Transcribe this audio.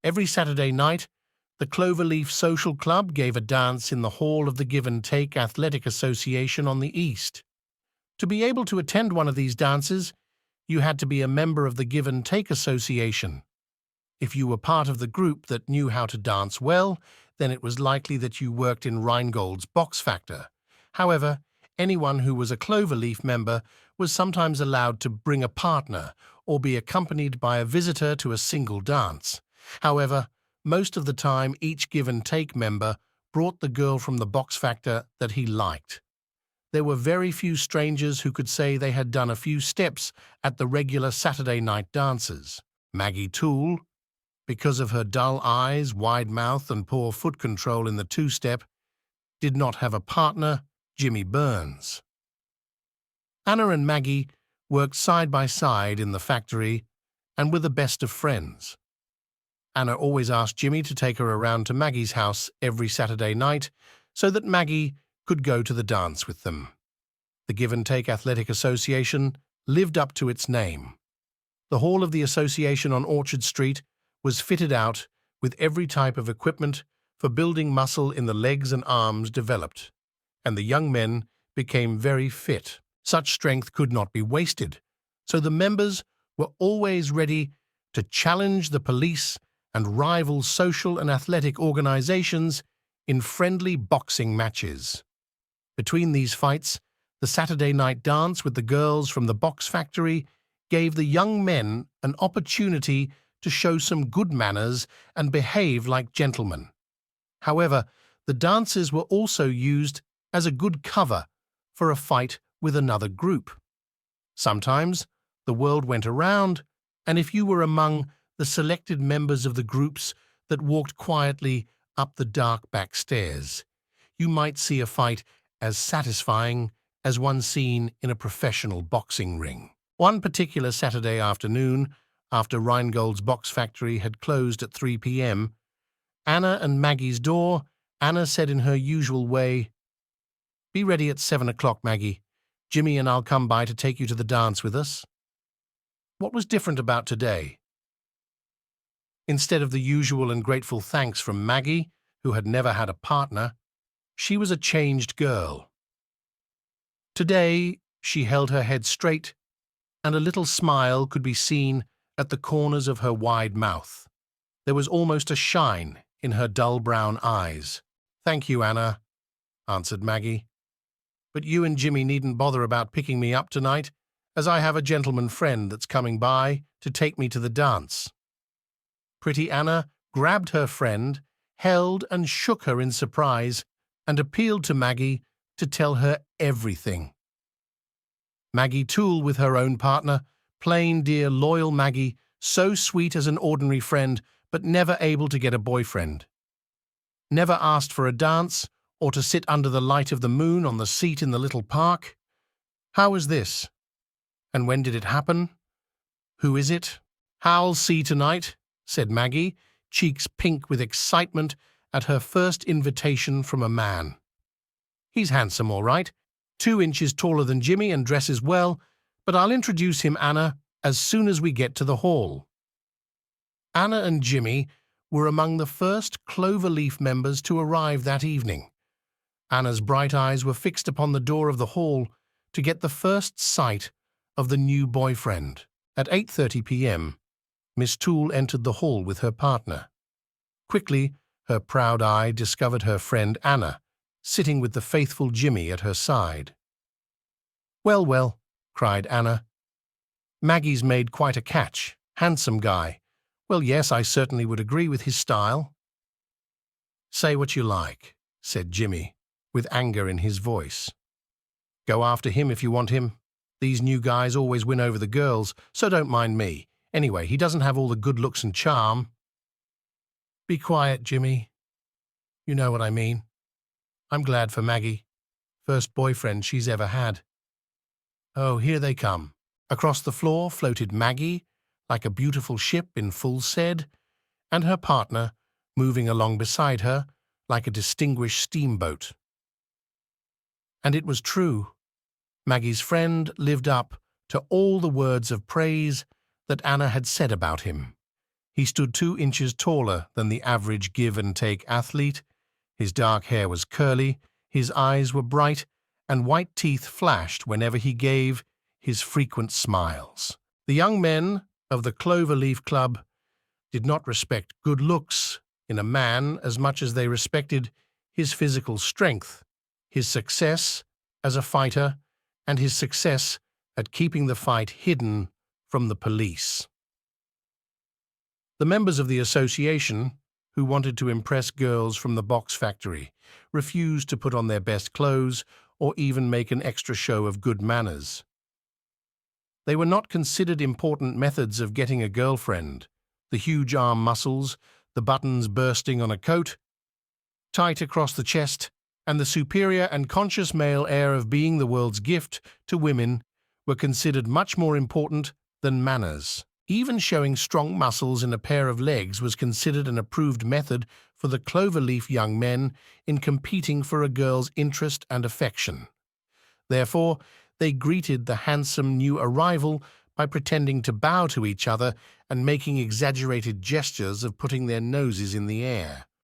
Every Saturday night, the Cloverleaf Social Club gave a dance in the hall of the Give and Take Athletic Association on the East. To be able to attend one of these dances, you had to be a member of the Give and Take Association. If you were part of the group that knew how to dance well, then it was likely that you worked in Rheingold's Box Factor. However, anyone who was a Cloverleaf member was sometimes allowed to bring a partner or be accompanied by a visitor to a single dance. However, most of the time each Give and Take member brought the girl from the Box Factor that he liked. There were very few strangers who could say they had done a few steps at the regular Saturday night dances. Maggie Toole, because of her dull eyes, wide mouth and poor foot control in the two-step, did not have a partner, Jimmy Burns. Anna and Maggie worked side by side in the factory and were the best of friends. Anna always asked Jimmy to take her around to Maggie's house every Saturday night so that Maggie could go to the dance with them. The Give and Take Athletic Association lived up to its name. The hall of the association on Orchard Street was fitted out with every type of equipment for building muscle in the legs and arms developed, and the young men became very fit. Such strength could not be wasted, so the members were always ready to challenge the police and rival social and athletic organizations in friendly boxing matches. Between these fights, the Saturday night dance with the girls from the Box Factory gave the young men an opportunity to show some good manners and behave like gentlemen. However, the dances were also used as a good cover for a fight with another group. Sometimes the world went around, and if you were among the selected members of the groups that walked quietly up the dark back stairs, you might see a fight as satisfying as one seen in a professional boxing ring. One particular Saturday afternoon, after Rheingold's Box Factory had closed at 3 p.m., Anna and Maggie's door, Anna said in her usual way, "Be ready at 7 o'clock, Maggie. Jimmy and I'll come by to take you to the dance with us." What was different about today? Instead of the usual and grateful thanks from Maggie, who had never had a partner, she was a changed girl. Today, she held her head straight, and a little smile could be seen at the corners of her wide mouth. There was almost a shine in her dull brown eyes. "Thank you, Anna," answered Maggie. "But you and Jimmy needn't bother about picking me up tonight, as I have a gentleman friend that's coming by to take me to the dance." Pretty Anna grabbed her friend, held and shook her in surprise, and appealed to Maggie to tell her everything. Maggie Toole with her own partner, plain, dear, loyal Maggie, so sweet as an ordinary friend, but never able to get a boyfriend. Never asked for a dance or to sit under the light of the moon on the seat in the little park. How is this? And when did it happen? Who is it? "I'll see tonight," said Maggie, cheeks pink with excitement at her first invitation from a man. "He's handsome, all right, 2 inches taller than Jimmy and dresses well, but I'll introduce him, Anna, as soon as we get to the hall." Anna and Jimmy were among the first Cloverleaf members to arrive that evening. Anna's bright eyes were fixed upon the door of the hall to get the first sight of the new boyfriend. At 8:30 p.m., Miss Toole entered the hall with her partner. Quickly, her proud eye discovered her friend Anna, sitting with the faithful Jimmy at her side. "Well, well," cried Anna. "Maggie's made quite a catch. Handsome guy. Well, yes, I certainly would agree with his style." "Say what you like," said Jimmy, with anger in his voice. "Go after him if you want him. These new guys always win over the girls, so don't mind me. Anyway, he doesn't have all the good looks and charm." "Be quiet, Jimmy. You know what I mean. I'm glad for Maggie. First boyfriend she's ever had." Oh, here they come. Across the floor floated Maggie, like a beautiful ship in full said, and her partner, moving along beside her, like a distinguished steamboat. And it was true. Maggie's friend lived up to all the words of praise that Anna had said about him. He stood 2 inches taller than the average give-and-take athlete. His dark hair was curly, his eyes were bright, and white teeth flashed whenever he gave his frequent smiles. The young men of the Cloverleaf Club did not respect good looks in a man as much as they respected his physical strength, his success as a fighter, and his success at keeping the fight hidden from the police. The members of the association, who wanted to impress girls from the box factory, refused to put on their best clothes or even make an extra show of good manners. They were not considered important methods of getting a girlfriend. The huge arm muscles, the buttons bursting on a coat, tight across the chest, and the superior and conscious male air of being the world's gift to women were considered much more important than manners. Even showing strong muscles in a pair of legs was considered an approved method for the Cloverleaf young men in competing for a girl's interest and affection. Therefore, they greeted the handsome new arrival by pretending to bow to each other and making exaggerated gestures of putting their noses in the air.